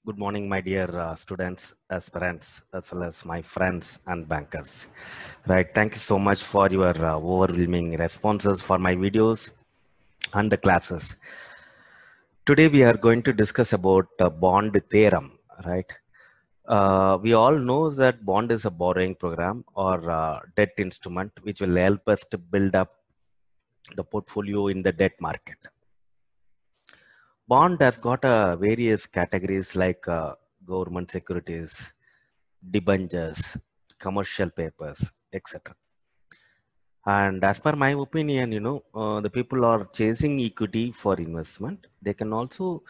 Good morning, my dear students, aspirants, as well as my friends and bankers. Right, thank you so much for your overwhelming responses for my videos and the classes. Today we are going to discuss about bond theorem. Right, we all know that bond is a borrowing program or debt instrument which will help us to build up the portfolio in the debt market. Bond has got various categories like government securities, debentures, commercial papers, etc. And as per my opinion, the people are chasing equity for investment. They can also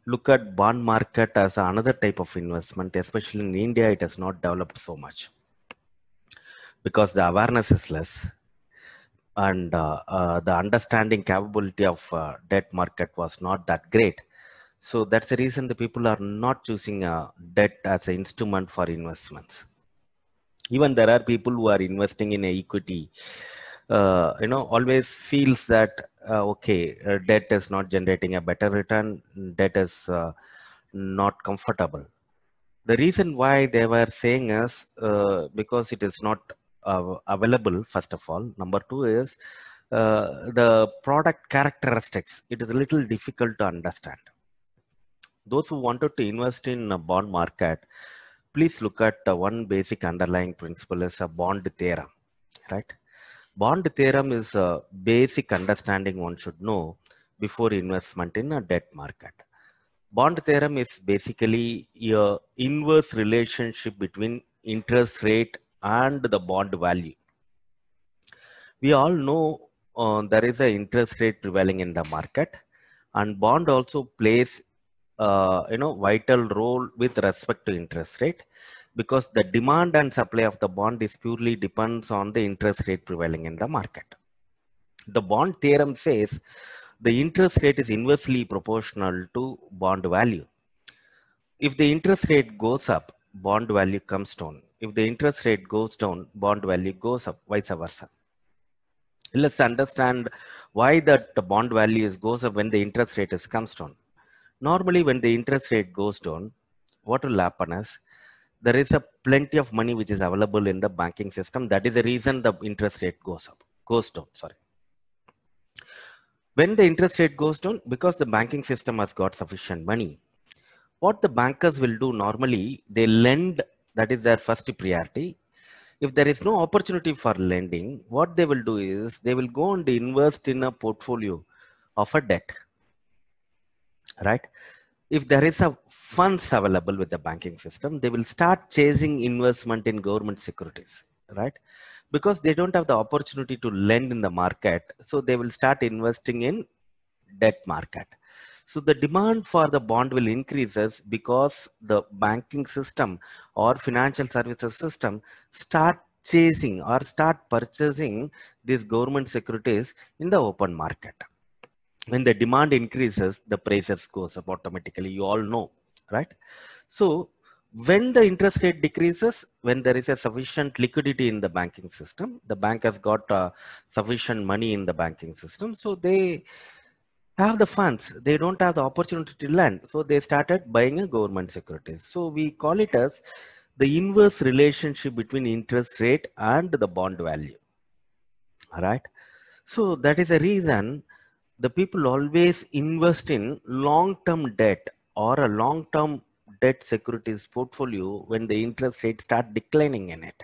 look at bond market as another type of investment, especially in India, it has not developed so much because the awareness is less and the understanding capability of debt market was not that great. So that's the reason the people are not choosing debt as an instrument for investments. Even there are people who are investing in equity, always feels that debt is not generating a better return, debt is not comfortable. The reason why they were saying is because it is not available. First of all, number two is the product characteristics, it is a little difficult to understand. Those who wanted to invest in a bond market, please look at one basic underlying principle is a bond theorem, right? Bond theorem is a basic understanding one should know before investment in a debt market. Bond theorem is basically a inverse relationship between interest rate and the bond value. We all know there is an interest rate prevailing in the market, and bond also plays vital role with respect to interest rate, because the demand and supply of the bond is purely depends on the interest rate prevailing in the market. The bond theorem says the interest rate is inversely proportional to bond value. If the interest rate goes up, bond value comes down. If the interest rate goes down, bond value goes up, vice versa. Let's understand why that the bond value goes up when the interest rate comes down. Normally, when the interest rate goes down, what will happen is there is a plenty of money which is available in the banking system. That is the reason the interest rate goes down. Sorry. When the interest rate goes down, because the banking system has got sufficient money, what the bankers will do normally, they lend. That is their first priority. If there is no opportunity for lending, what they will do is they will go and invest in a portfolio of a debt, right? If there is a funds available with the banking system, they will start chasing investment in government securities, right? Because they don't have the opportunity to lend in the market, so they will start investing in debt market. So the demand for the bond will increases because the banking system or financial services system start chasing or start purchasing these government securities in the open market. When the demand increases, the prices goes up automatically. You all know, right? So when the interest rate decreases, when there is a sufficient liquidity in the banking system, the bank has got sufficient money in the banking system, so they have the funds, they don't have the opportunity to lend, so they started buying a government securities. So we call it as the inverse relationship between interest rate and the bond value. All right. So that is the reason the people always invest in long-term debt or a long-term debt securities portfolio when the interest rate start declining in it.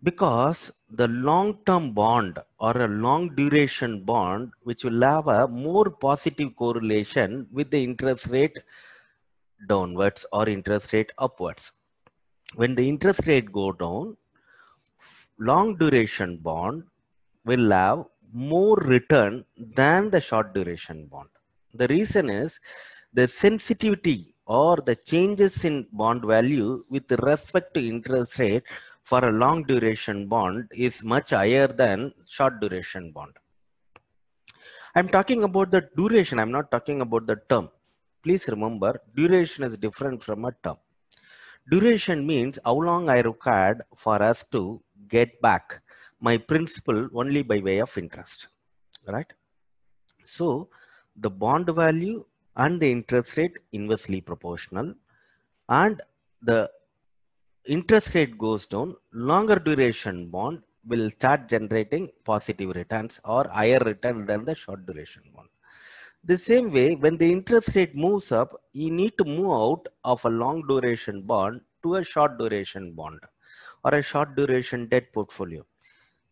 Because the long-term bond or a long duration bond, which will have a more positive correlation with the interest rate downwards or interest rate upwards. When the interest rate go down, long duration bond will have more return than the short duration bond. The reason is the sensitivity or the changes in bond value with respect to interest rate for a long duration bond is much higher than short duration bond. I'm talking about the duration, I'm not talking about the term. Please remember, duration is different from a term. Duration means how long I required for us to get back my principal only by way of interest, right? So the bond value and the interest rate inversely proportional, and the interest rate goes down, longer duration bond will start generating positive returns or higher return than the short duration bond. The same way, when the interest rate moves up, you need to move out of a long duration bond to a short duration bond or a short duration debt portfolio.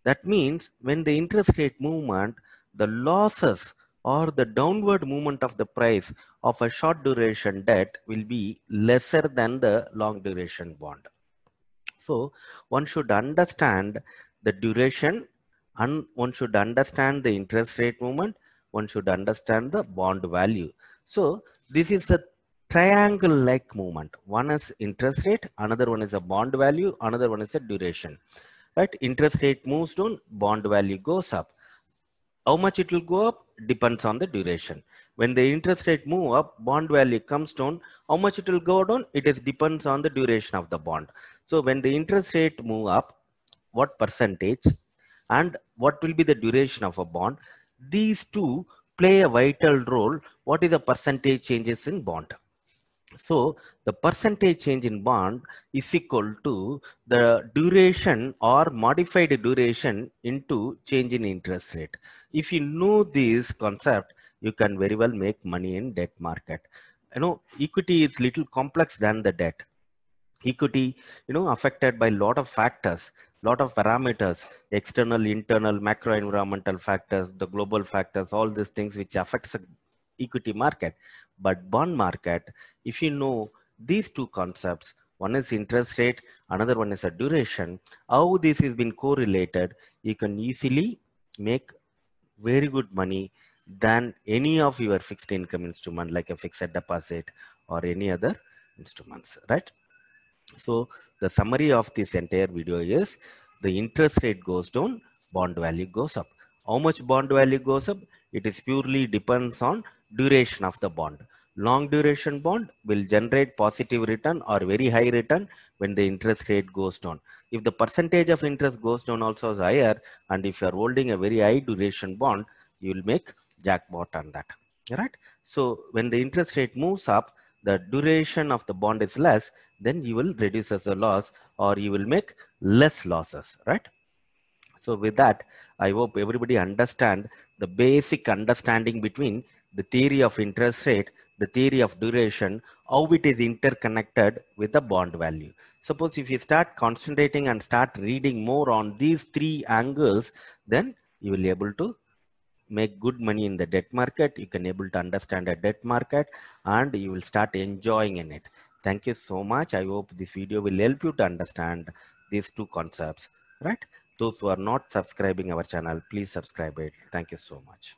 That means when the interest rate movement, the losses or the downward movement of the price of a short duration debt will be lesser than the long duration bond. So one should understand the duration, and one should understand the interest rate movement, one should understand the bond value. So this is a triangle like movement. One is interest rate, another one is a bond value, another one is a duration. Right? Interest rate moves down, bond value goes up. How much it will go up depends on the duration. When the interest rate move up, bond value comes down. How much it will go down? It is depends on the duration of the bond. So when the interest rate move up, what percentage and what will be the duration of a bond? These two play a vital role. What is the percentage changes in bond? So the percentage change in bond is equal to the duration or modified duration into change in interest rate. If you know this concept, you can very well make money in debt market. You know, equity is little complex than the debt. Equity, you know, affected by lot of factors, lot of parameters, external, internal, macro environmental factors, the global factors, all these things which affects the equity market. But bond market, if you know these two concepts, one is interest rate, another one is a duration, how this has been correlated, you can easily make very good money than any of your fixed income instrument like a fixed deposit or any other instruments, right? So the summary of this entire video is the interest rate goes down, bond value goes up. How much bond value goes up? It is purely depends on duration of the bond. Long duration bond will generate positive return or very high return when the interest rate goes down. If the percentage of interest goes down also is higher, and if you are holding a very high duration bond, you will make jackpot on that. Right? So when the interest rate moves up, the duration of the bond is less, then you will reduce as a loss or you will make less losses, right? So with that, I hope everybody understand the basic understanding between the theory of interest rate, the theory of duration, how it is interconnected with the bond value. Suppose if you start concentrating and start reading more on these three angles, then you will be able to make good money in the debt market. You can able to understand a debt market and you will start enjoying in it. Thank you so much. I hope this video will help you to understand these two concepts, right? Those who are not subscribing our channel, please subscribe it. Thank you so much.